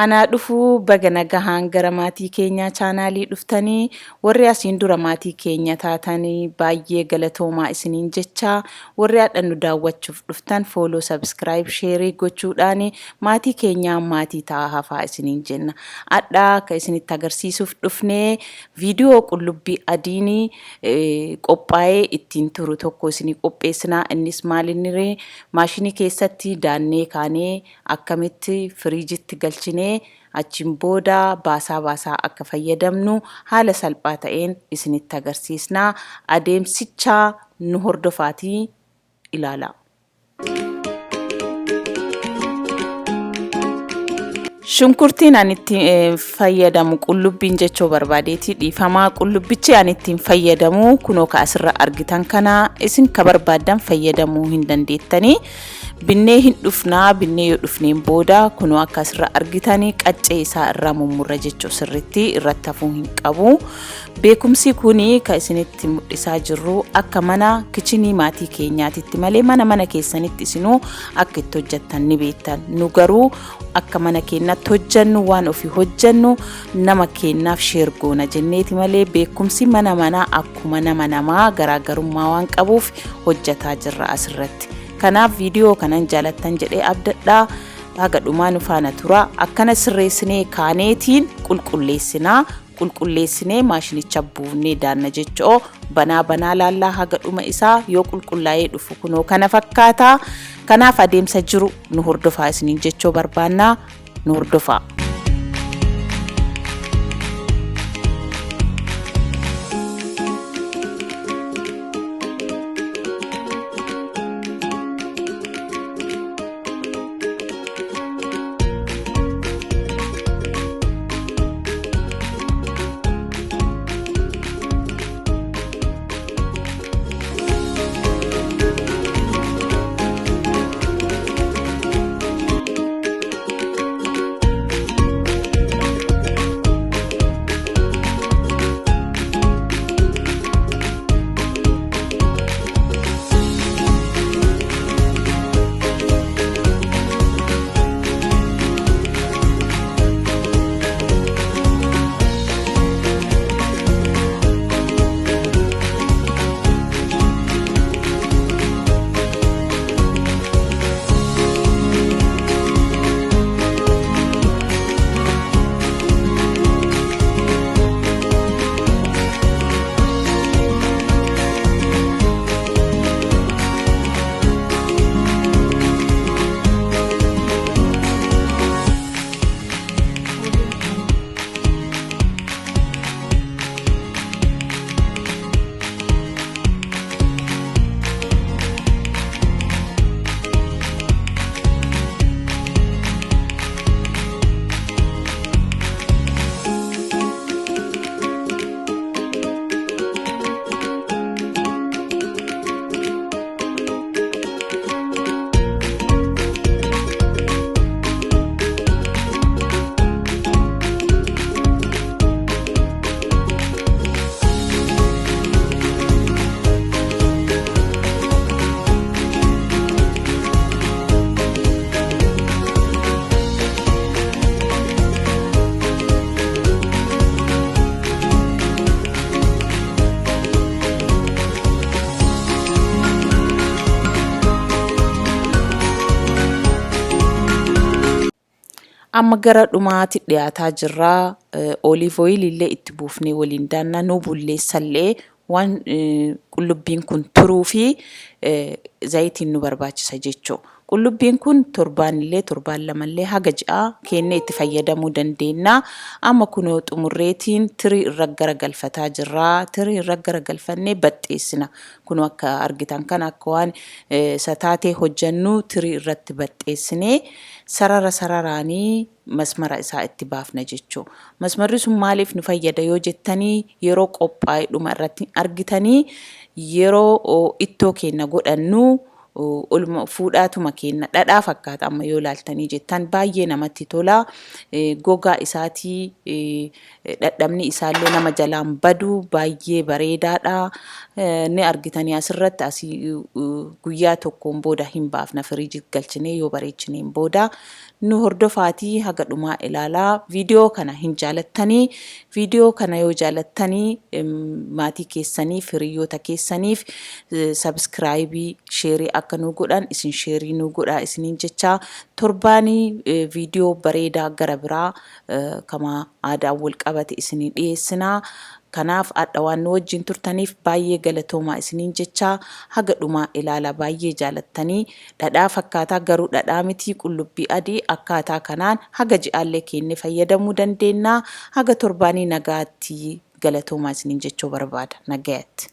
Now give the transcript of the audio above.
Anaa dhufuu baga nagahaan gara maatii keenyaa chaanaalii dhuftanii warri asiin dura maatii keenya taatanii baay'ee galatoomaa isiniin jecha warri hadha nu daawwachuuf dhuftan follow subscribe share gochuudhaan maatii keenyaa maatii ta'aa hafaa isiniin jenna. Hadha akka isinitti agarsiisuuf dhufnee viidiyoo qullubbii adiinii qophaa'ee ittiin turu tokko isinii qopheessinaa. Innis maalinni maashinii keessatti daannee kaanee akkamitti firiijitti galchine achiin booda baasaa akka fayyadamnu haala salphaa ta'een isinitti agarsiisna. Adeemsicha nu hordofaatii ilaala. Shunkurtiin ani ittiin fayyadamu qullubbiin jechuu barbaadeeti dhiifamaa. Qullubbichi ani ittiin fayyadamu kunoo asirra argitan kana isin ka barbaadan fayyadamuu hin dandeettanii. Binnee hin dhufnaa, binnee yoo dhufneen booda kunoo akka asirra argitanii qaccee isaa irraa mummurra jechuu sirriitti irratti hafuu hin qabu. Beekumsi kuni ka isinitti mul'isaa jirru akka mana kichinii maatii keenyaatitti malee mana keessanitti isinuu akka itti hojjettan ni beektan. Nu garuu akka mana keenyatti hojjennu waan ofii hojjennu nama keenyaaf sheergoona jenneeti malee beekumsi mana akkuma namaa garaagarummaa waan qabuuf hojjetaa jirra asirratti. Kanaaf viidiyoo kanan jaalattan jedhee abdadhaa. Haga dhumaa nu faana tura. Akkana sirreessinee kaaneetiin qulqulleessinee maashinicha buufnee daanna jechoo banaa laallaa haga dhuma isaa yoo qulqullaa'ee dhufu kunoo kana fakkaata. Kanaaf adeemsa jiru nu hordofaa isiniin jechoo barbaannaa nu hordofaa. Amma gara dhumaatti dhiyaataa jirra. Olive oil illee itti buufnee waliin daannaa nu bulleessallee waan qullubbiin kun turuu fi zayitiin nu barbaachisa jechuu. Qullubbiin kun torbaan lamallee haga ja'a kennee itti fayyadamuu dandeenya. Amma kunoo xumurreetiin tirii irra garagalfataa jirra. Tirii irra garagalfannee baxxeessina. Kunoo akka argitan kan akka waan sataatee hojjennu tirii irratti baxxeessinee sararaanii masmara isaa itti baafna jechuu. Masmarri sun maaliif nu fayyada yoo jettanii yeroo qophaa'ee dhuma irratti argitanii yeroo ittoo keenya godhannu olma fuudhaatuma kenna dhadhaa fakkaata amma yoo laaltanii jettan baay'ee namatti tola gogaa isaatii dhadhabni isaallee nama jalaan badu baay'ee bareedaadha ni argitanii asirratti asii guyyaa tokkoon booda hin baafna firiijii galchinee yoo bareechineen booda nu hordofaatii haga dhumaa ilaalaa viidiyoo kana hin jaalattanii viidiyoo kana yoo jaalattanii maatii keessaniif hiriyoota keessaniif sabskraayibii sheerii akka nu godhan isin sheerii nu godhaa isiniin jecha torbaanii viidiyoo bareedaa gara biraa kama aadaa wal qabate isinii dhiyeessinaa kanaaf adda waan nu wajjin turtaniif baay'ee galatoomaa isiniin jecha haga dhumaa ilaala baay'ee jaalattanii dhadhaa fakkaataa garuu dhadhaa miti qullubbii adii akkaataa kanaan haga ji'aallee keenne fayyadamuu dandeenya haga torbaanii nagaatti galatoomaa isiniin jechuu barbaada nagaatti.